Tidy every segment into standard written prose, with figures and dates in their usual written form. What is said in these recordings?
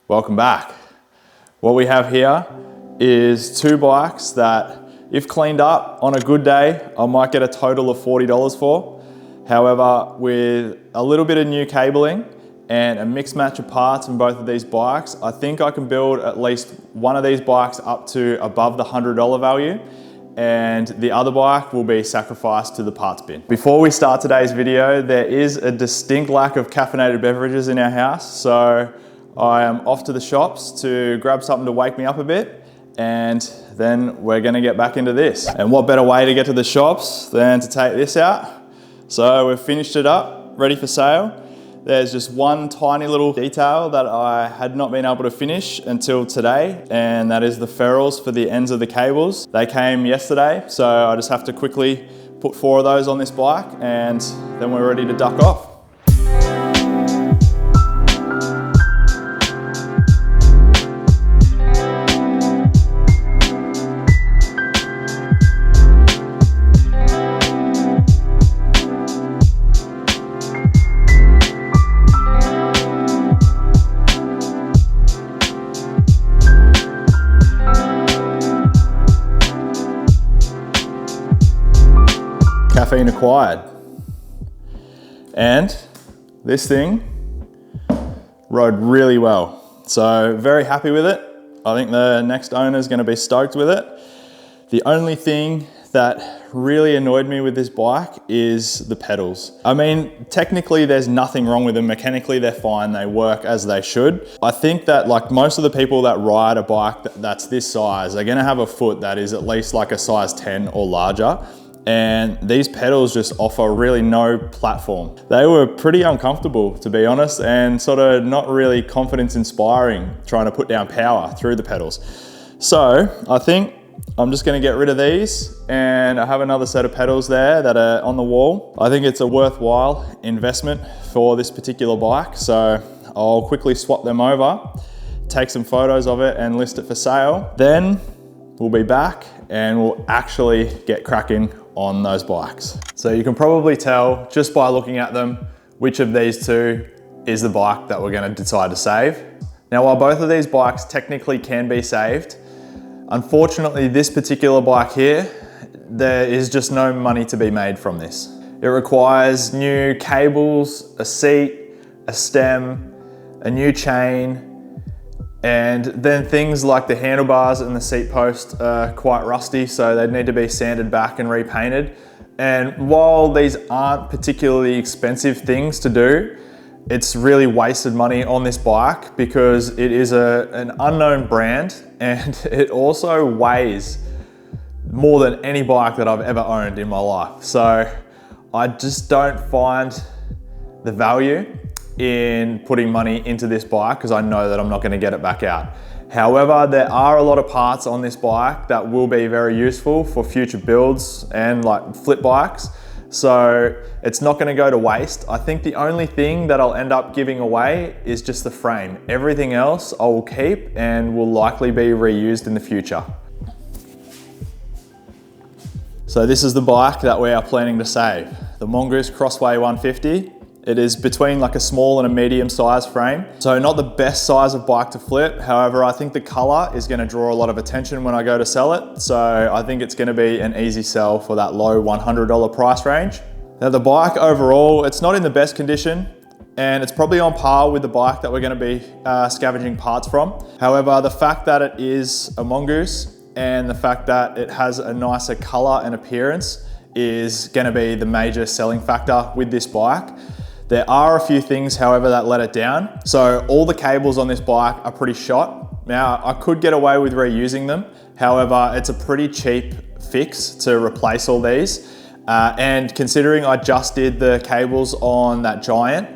Welcome back. What we have here is two bikes that, if cleaned up on a good day, I might get a total of $40 for. However, with a little bit of new cabling and a mixed match of parts in both of these bikes, I think I can build at least one of these bikes up to above the $100 value, and the other bike will be sacrificed to the parts bin. Before we start today's video, there is a distinct lack of caffeinated beverages in our house, so I am off to the shops to grab something to wake me up a bit, and then we're gonna get back into this. And what better way to get to the shops than to take this out? So we've finished it up, ready for sale. There's just one tiny little detail that I had not been able to finish until today, and that is the ferrules for the ends of the cables. They came yesterday, so I just have to quickly put 4 of those on this bike, and then we're ready to duck off. Caffeine acquired. And this thing rode really well. So very happy with it. I think the next owner is going to be stoked with it. The only thing that really annoyed me with this bike is the pedals. I mean, technically there's nothing wrong with them. Mechanically they're fine, they work as they should. I think that like most of the people that ride a bike that's this size are gonna have a foot that is at least like a size 10 or larger. And these pedals just offer really no platform. They were pretty uncomfortable, to be honest, and sort of not really confidence inspiring trying to put down power through the pedals. So I think I'm just gonna get rid of these, and I have another set of pedals there that are on the wall. I think it's a worthwhile investment for this particular bike, so I'll quickly swap them over, take some photos of it and list it for sale. Then we'll be back and we'll actually get cracking on those bikes. So you can probably tell just by looking at them which of these two is the bike that we're going to decide to save. Now, while both of these bikes technically can be saved, unfortunately this particular bike here, there is just no money to be made from this. It requires new cables, a seat, a stem, a new chain, and then things like the handlebars and the seat post are quite rusty, so they need to be sanded back and repainted. And while these aren't particularly expensive things to do, it's really wasted money on this bike because it is an unknown brand, and it also weighs more than any bike that I've ever owned in my life. So I just don't find the value in putting money into this bike because I know that I'm not going to get it back out. However, there are a lot of parts on this bike that will be very useful for future builds and like flip bikes. So it's not going to go to waste. I think the only thing that I'll end up giving away is just the frame. Everything else I will keep and will likely be reused in the future. So this is the bike that we are planning to save, the Mongoose Crossway 150. It is between like a small and a medium size frame. So not the best size of bike to flip. However, I think the color is gonna draw a lot of attention when I go to sell it. So I think it's gonna be an easy sell for that low $100 price range. Now the bike overall, it's not in the best condition, and it's probably on par with the bike that we're gonna be scavenging parts from. However, the fact that it is a Mongoose and the fact that it has a nicer color and appearance is gonna be the major selling factor with this bike. There are a few things, however, that let it down. So all the cables on this bike are pretty shot. Now, I could get away with reusing them. However, it's a pretty cheap fix to replace all these. And considering I just did the cables on that Giant,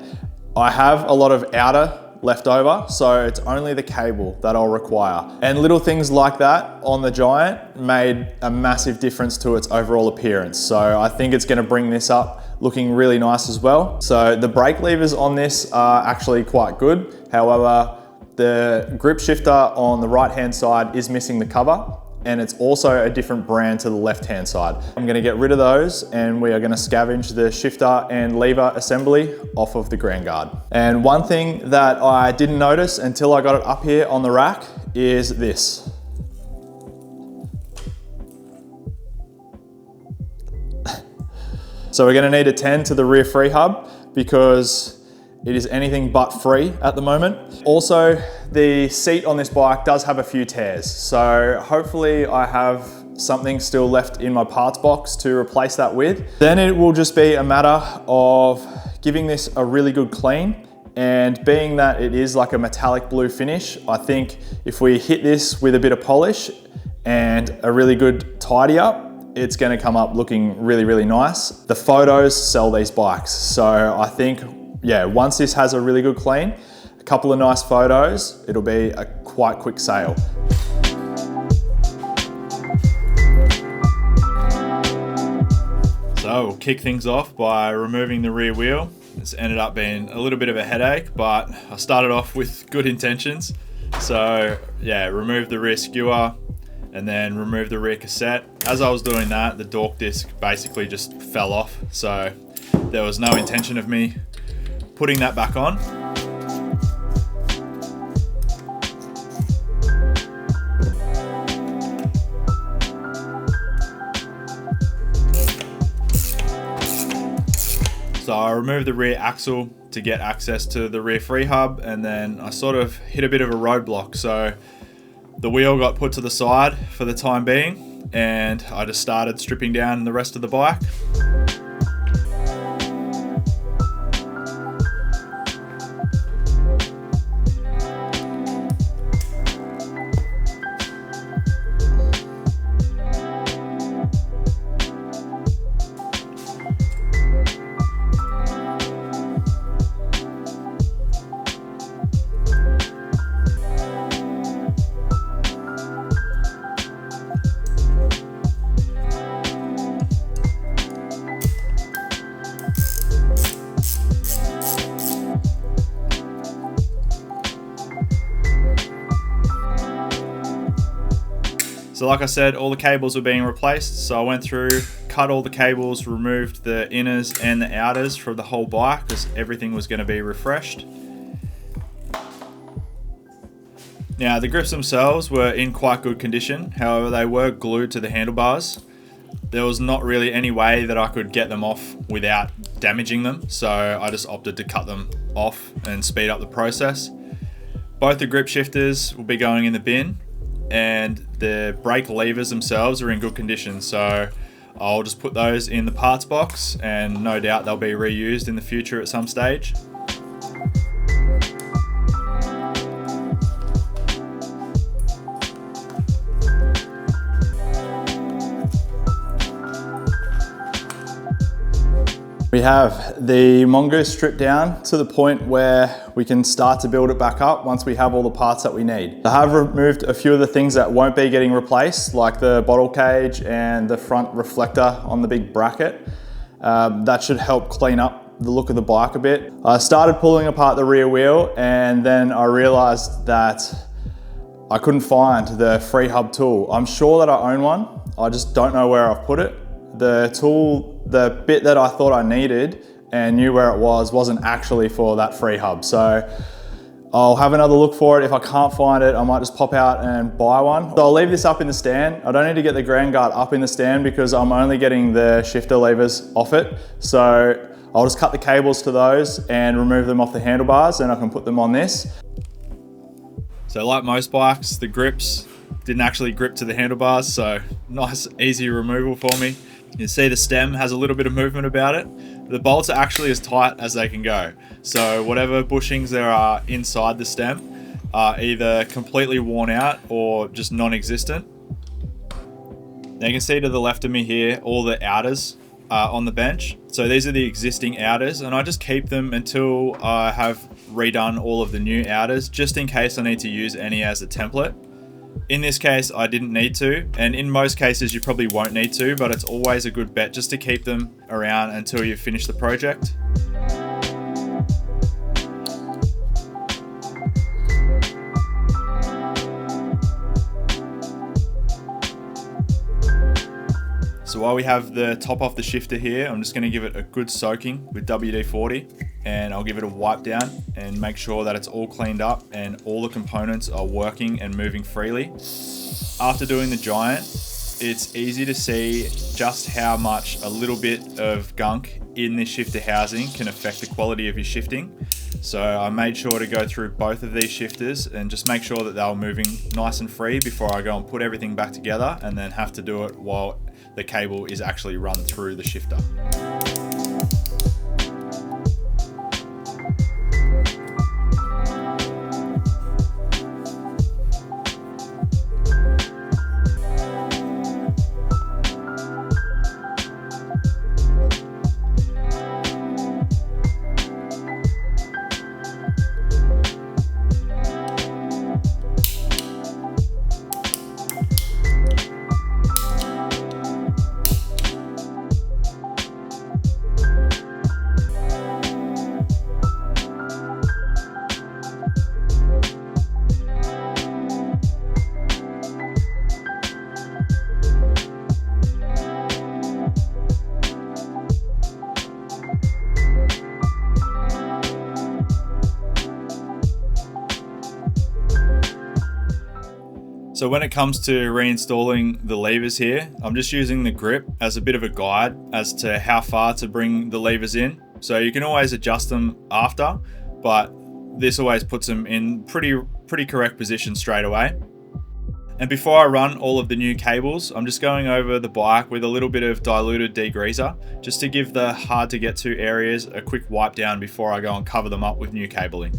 I have a lot of outer left over, so it's only the cable that I'll require. And little things like that on the Giant made a massive difference to its overall appearance. So I think it's gonna bring this up looking really nice as well. So the brake levers on this are actually quite good. However, the grip shifter on the right-hand side is missing the cover, and it's also a different brand to the left-hand side. I'm gonna get rid of those and we are gonna scavenge the shifter and lever assembly off of the Grand Guard. And one thing that I didn't notice until I got it up here on the rack is this. So we're gonna need a 10 to the rear free hub because it is anything but free at the moment. Also, the seat on this bike does have a few tears. So hopefully I have something still left in my parts box to replace that with. Then it will just be a matter of giving this a really good clean. And being that it is like a metallic blue finish, I think if we hit this with a bit of polish and a really good tidy up, it's gonna come up looking really, really nice. The photos sell these bikes. So I think, yeah, once this has a really good clean, a couple of nice photos, it'll be a quite quick sale. So we'll kick things off by removing the rear wheel. It's ended up being a little bit of a headache, but I started off with good intentions. So yeah, remove the rear skewer and then remove the rear cassette. As I was doing that, the dork disc basically just fell off. So there was no intention of me putting that back on. So I removed the rear axle to get access to the rear free hub, and then I sort of hit a bit of a roadblock. So the wheel got put to the side for the time being, and I just started stripping down the rest of the bike. So like I said, all the cables were being replaced. So I went through, cut all the cables, removed the inners and the outers from the whole bike because everything was going to be refreshed. Now the grips themselves were in quite good condition. However, they were glued to the handlebars. There was not really any way that I could get them off without damaging them. So I just opted to cut them off and speed up the process. Both the grip shifters will be going in the bin, and the brake levers themselves are in good condition, so I'll just put those in the parts box and no doubt they'll be reused in the future at some stage. We have the Mongoose stripped down to the point where we can start to build it back up once we have all the parts that we need. I have removed a few of the things that won't be getting replaced, like the bottle cage and the front reflector on the big bracket. That should help clean up the look of the bike a bit. I started pulling apart the rear wheel, and then I realized that I couldn't find the free hub tool. I'm sure that I own one, I just don't know where I've put it. The tool, the bit that I thought I needed and knew where it was, wasn't actually for that free hub. So I'll have another look for it. If I can't find it, I might just pop out and buy one. So I'll leave this up in the stand. I don't need to get the Grand Guard up in the stand because I'm only getting the shifter levers off it. So I'll just cut the cables to those and remove them off the handlebars, and I can put them on this. So like most bikes, the grips didn't actually grip to the handlebars, so nice easy removal for me. You can see the stem has a little bit of movement about it. The bolts are actually as tight as they can go. So whatever bushings there are inside the stem are either completely worn out or just non-existent. Now you can see to the left of me here, all the outers are on the bench. So these are the existing outers, and I just keep them until I have redone all of the new outers, just in case I need to use any as a template. In this case, I didn't need to, and in most cases you probably won't need to, but it's always a good bet just to keep them around until you finish the project. So while we have the top off the shifter here, I'm just gonna give it a good soaking with WD-40, and I'll give it a wipe down and make sure that it's all cleaned up and all the components are working and moving freely. After doing the Giant, it's easy to see just how much a little bit of gunk in this shifter housing can affect the quality of your shifting. So I made sure to go through both of these shifters and just make sure that they were moving nice and free before I go and put everything back together, and then have to do it while the cable is actually run through the shifter. So when it comes to reinstalling the levers here, I'm just using the grip as a bit of a guide as to how far to bring the levers in. So you can always adjust them after, but this always puts them in pretty correct position straight away. And before I run all of the new cables, I'm just going over the bike with a little bit of diluted degreaser, just to give the hard to get to areas a quick wipe down before I go and cover them up with new cabling.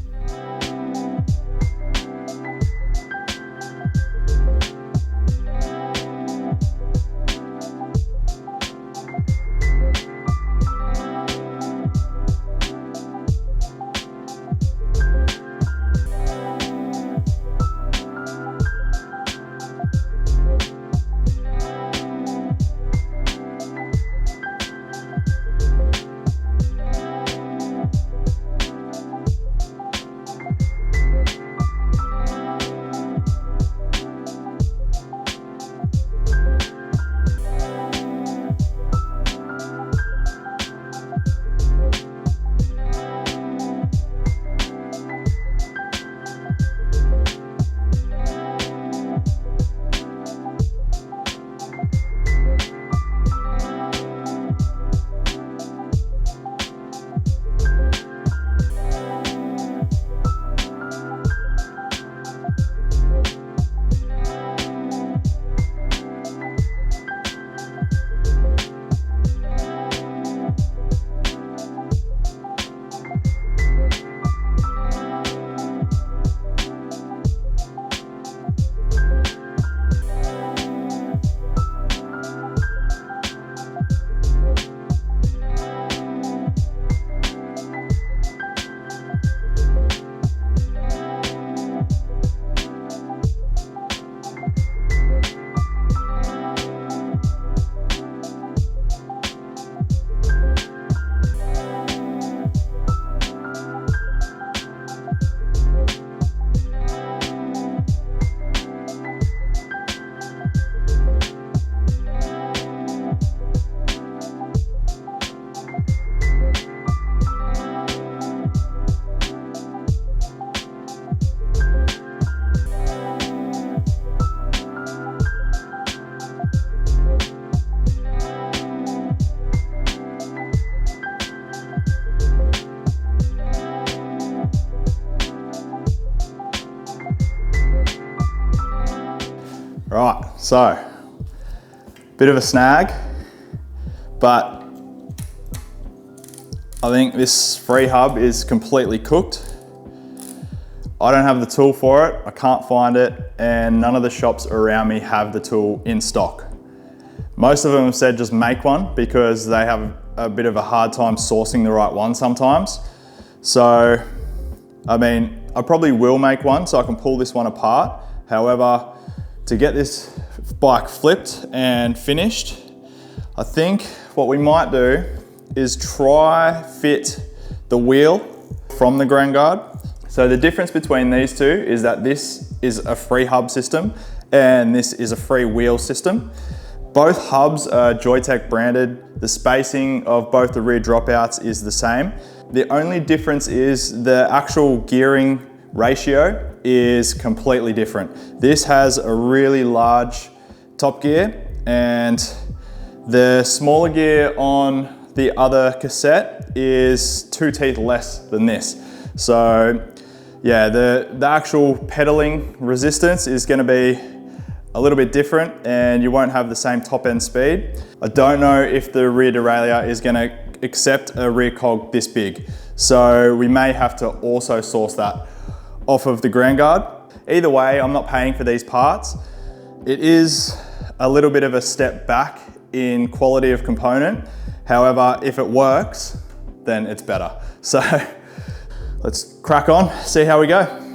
Right, so bit of a snag, but I think this free hub is completely cooked. I don't have the tool for it, I can't find it, and none of the shops around me have the tool in stock. Most of them have said just make one because they have a bit of a hard time sourcing the right one sometimes. So, I mean, I probably will make one so I can pull this one apart. However, to get this bike flipped and finished, I think what we might do is try fit the wheel from the ground guard. So the difference between these two is that this is a free hub system and this is a free wheel system. Both hubs are Joytech branded. The spacing of both the rear dropouts is the same. The only difference is the actual gearing ratio is completely different. This has a really large top gear, and the smaller gear on the other cassette is 2 teeth less than this. So yeah, the actual pedaling resistance is going to be a little bit different, and you won't have the same top end speed. I don't know if the rear derailleur is going to accept a rear cog this big, so we may have to also source that off of the ground guard. Either way, I'm not paying for these parts. It is a little bit of a step back in quality of component. However, if it works, then it's better. So let's crack on, see how we go.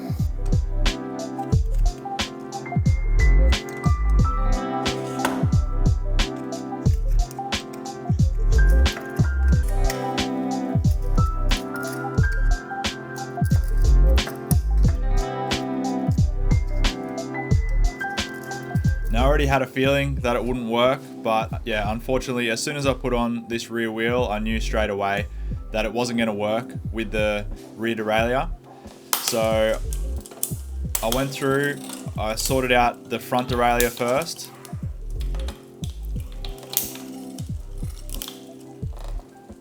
Now, I already had a feeling that it wouldn't work, but yeah, unfortunately, as soon as I put on this rear wheel, I knew straight away that it wasn't going to work with the rear derailleur. So I went through, I sorted out the front derailleur first.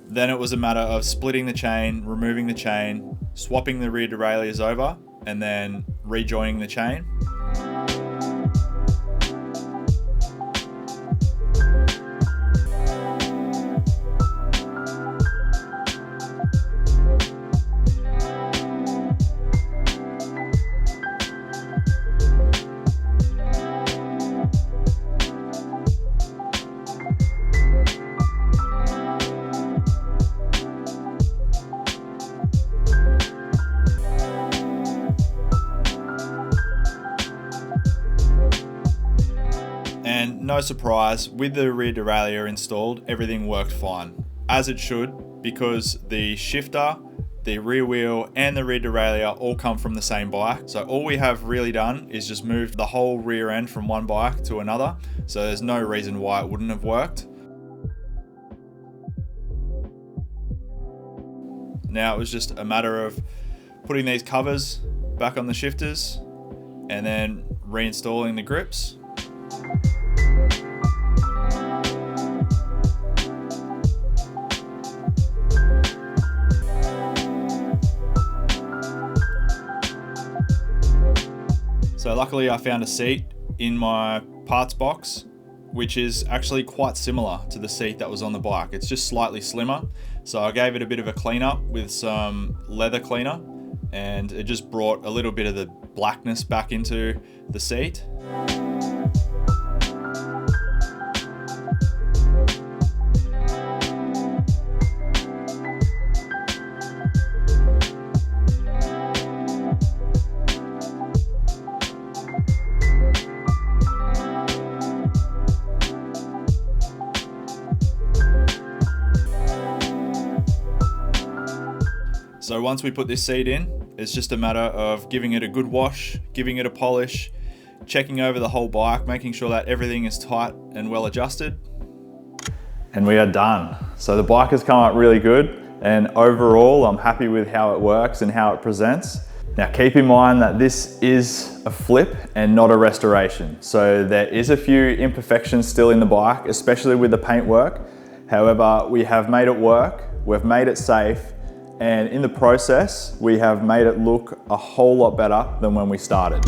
Then it was a matter of splitting the chain, removing the chain, swapping the rear derailleurs over, and then rejoining the chain. And no surprise, with the rear derailleur installed, everything worked fine, as it should, because the shifter, the rear wheel and the rear derailleur all come from the same bike. So all we have really done is just moved the whole rear end from one bike to another. So there's no reason why it wouldn't have worked. Now it was just a matter of putting these covers back on the shifters and then reinstalling the grips. So luckily I found a seat in my parts box, which is actually quite similar to the seat that was on the bike. It's just slightly slimmer. So I gave it a bit of a clean up with some leather cleaner, and it just brought a little bit of the blackness back into the seat. So once we put this seat in, it's just a matter of giving it a good wash, giving it a polish, checking over the whole bike, making sure that everything is tight and well adjusted. And we are done. So the bike has come out really good, and overall I'm happy with how it works and how it presents. Now keep in mind that this is a flip and not a restoration. So there is a few imperfections still in the bike, especially with the paintwork. However, we have made it work, we've made it safe, and in the process, we have made it look a whole lot better than when we started.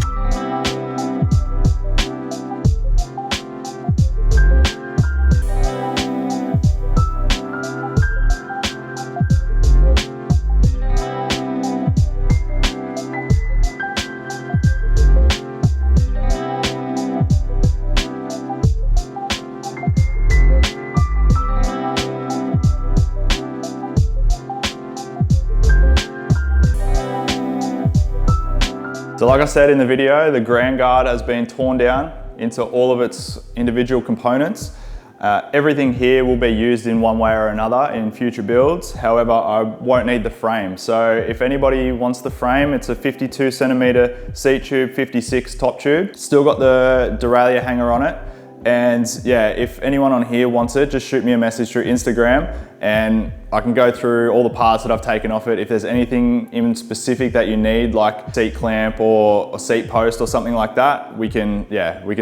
So like I said in the video, the ground guard has been torn down into all of its individual components. Everything here will be used in one way or another in future builds. However, I won't need the frame. So if anybody wants the frame, it's a 52 centimeter seat tube, 56 top tube. Still got the derailleur hanger on it. And yeah, if anyone on here wants it, just shoot me a message through Instagram and I can go through all the parts that I've taken off it. If there's anything even specific that you need, like seat clamp or a seat post or something like that, we can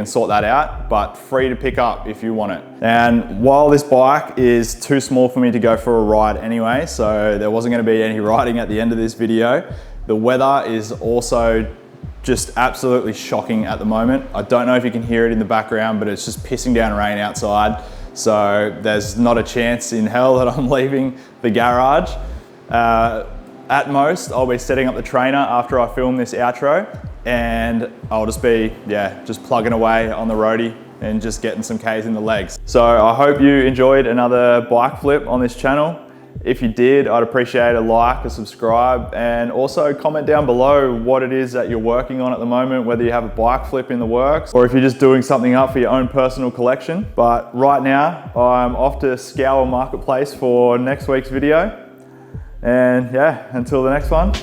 sort that out, but free to pick up if you want it. And while this bike is too small for me to go for a ride anyway, so there wasn't gonna be any riding at the end of this video, the weather is also just absolutely shocking at the moment. I don't know if you can hear it in the background, but it's just pissing down rain outside. So there's not a chance in hell that I'm leaving the garage. At most, I'll be setting up the trainer after I film this outro, and I'll just be, just plugging away on the roadie and just getting some Ks in the legs. So I hope you enjoyed another bike flip on this channel. If you did, I'd appreciate a like, a subscribe, and also comment down below what it is that you're working on at the moment, whether you have a bike flip in the works, or if you're just doing something up for your own personal collection. But right now, I'm off to scour Marketplace for next week's video. And yeah, until the next one,